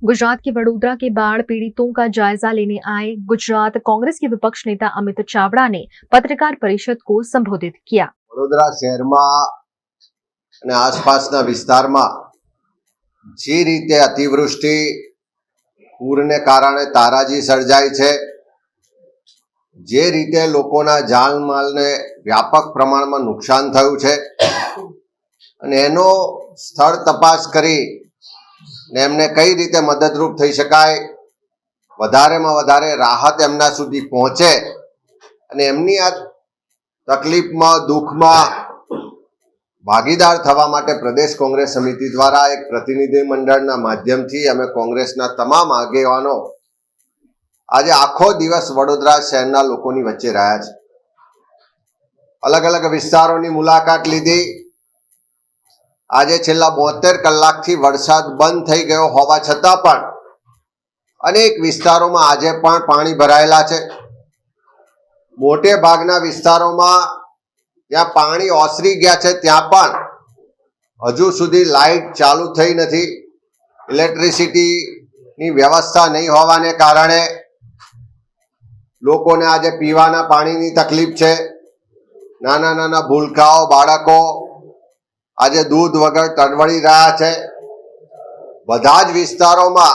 गुजरात के वडोदरा के बाढ़ पीड़ितों का जायजा लेने आए गुजरात कांग्रेस के विपक्ष नेता अमित चावड़ा ने पत्रकार परिषद को संबोधित किया। वडोदरा शहर में आसपासना विस्तारमा जे रीते अतिवृष्टि पूरने कारणे ताराजी सर्जाई छे, जे रीते लोकोना जानमालने व्यापक प्रमाणमां नुकसान थयुं छे अने एनो स्थळ तपास करी ने एमने कई रीते मददरूप थई शकाय, वधारेमां वधारे राहत एमना सुधी पहोंचे अने एमनी आ तकलीफमां दुखमां भागीदार थवा माटे प्रदेश कांग्रेस समिति द्वारा एक प्रतिनिधि मंडळना माध्यमथी अमे कांग्रेसना तमाम आगेवानो आज आखो दिवस वडोदरा शहरना लोकोनी वच्चे रह्या छे। अलग अलग विस्तारोनी मुलाकात लीधी। आज छेल्ला 72 कलाकथी वरसाद बंध थई गयो होवा छतां पण अनेक विस्तारोमां आजे पण पाणी भरायेला छे। मोटे भागना विस्तारोमां ज्यां पाणी ओसरी गया छे त्यां पण हजू सुधी लाइट चालू थई नथी। इलेक्ट्रिसिटीनी व्यवस्था नहीं होवाने कारणे लोकोने आजे पीवाना पाणीनी तकलीफ छे। नाना नाना भूलकाओ बाळको आजे दूध वगर तड़वड़ी रह्या छे। बधा ज विस्तारोमां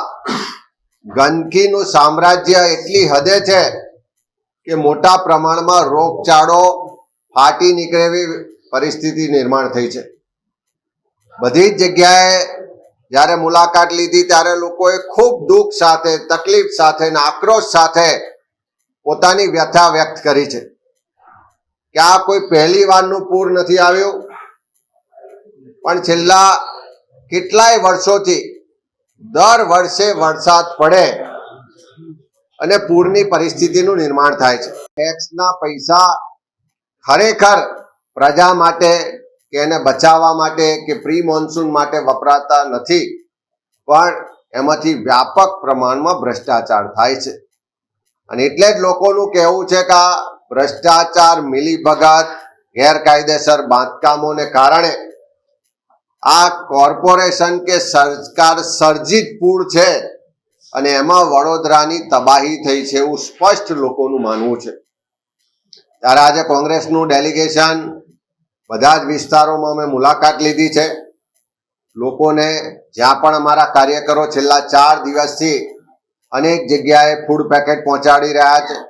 गंदकीनुं साम्राज्य एटली हदे छे के मोटा प्रमाणमां रोगचाळो फाटी निकळे एवी परिस्थिति निर्माण थई छे। बधी ज जग्याए ज्यारे मुलाकात लीधी त्यारे लोकोए खूब दुख साथे, तकलीफ साथे ने आक्रोश साथे पोतानी व्यथा व्यक्त करी छे के आ कोई पहली वारनुं पूर नथी आव्युं, पण छेल्ला કેટલાય વર્ષોથી દર વર્ષે વરસાદ પડે અને પૂરની પરિસ્થિતિનું નિર્માણ થાય છે। ટેક્સના પૈસા ખરેખર પ્રજા માટે કે એને બચાવવા માટે કે પ્રી મોન્સૂન માટે વપરાતા નથી, પણ એમાંથી વ્યાપક પ્રમાણમાં ભ્રષ્ટાચાર થાય છે અને એટલે જ લોકોનું કહેવું છે કે આ ભ્રષ્ટાચાર, મિલીભગત, ગેરકાયદેસર બાંધકામોને કારણે आ कॉर्पोरेशन के सरकार सर्जित पूर छे अने एमां वडोदरानी तबाही थई छे एवुं स्पष्ट लोकोनुं मानवुं छे। त्यारे आज कांग्रेसनुं डेलिगेशन बधा ज विस्तारोमां अमे मुलाकात लीधी छे। लोकोने ज्यां पण अमारा कार्यकरो छेल्ला 4 दिवसथी अनेक जग्याए फूड पेकेट पहोंचाडी रह्या छे,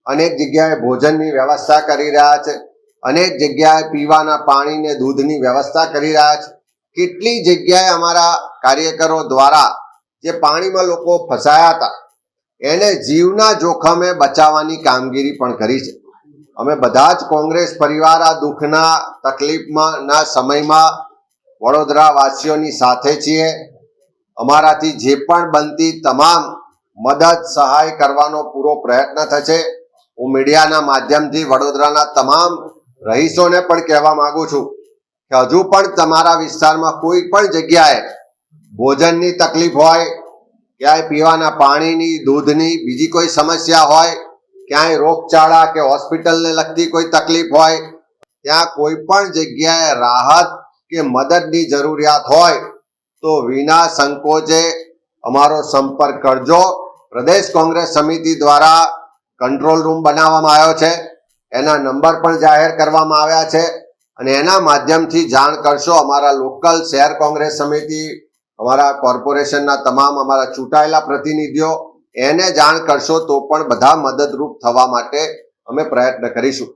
अनेक जग्याए भोजननी व्यवस्था करी रह्या छे, अनेक जग्याए पीवाना पाणी ने दूधनी व्यवस्था करी रह्या छे। કેટલી જગ્યાએ અમારા કાર્યકરો દ્વારા જે પાણીમાં લોકો ફસાયા હતા એને જીવના જોખમે બચાવવાની કામગીરી પણ કરી છે। અમે બધા જ કોંગ્રેસ પરિવાર આ દુઃખના તકલીફમાં ના સમયમાં વડોદરા વાસીઓની સાથે છીએ। અમારાથી જે પણ બનતી તમામ મદદ સહાય કરવાનો પૂરો પ્રયત્ન થશે। હું મીડિયાના માધ્યમથી વડોદરાના તમામ રહીશોને પણ કહેવા માંગુ છું કે હજુ પણ તમારા વિસ્તારમાં કોઈ પણ જગ્યાએ ભોજનની તકલીફ હોય, ક્યાંય પીવાના પાણીની, દૂધની બીજી કોઈ સમસ્યા હોય, ક્યાંય રોગચાળા કે હોસ્પિટલને લગતી કોઈ તકલીફ હોય, ત્યાં કોઈ પણ જગ્યાએ રાહત કે મદદની જરૂરિયાત હોય તો વિના સંકોચે અમારો સંપર્ક કરજો। પ્રદેશ કોંગ્રેસ સમિતિ દ્વારા કંટ્રોલ રૂમ બનાવવામાં આવ્યો છે, એના નંબર પણ જાહેર કરવામાં આવ્યા છે અને એના માધ્યમથી જાણ કરશો। અમારા લોકલ શહેર કોંગ્રેસ સમિતિ, અમારા કોર્પોરેશનના તમામ અમારા ચૂંટાયેલા પ્રતિનિધિઓ એને જાણ કરશો તો પણ બધા મદદરૂપ થવા માટે અમે પ્રયત્ન કરીશું।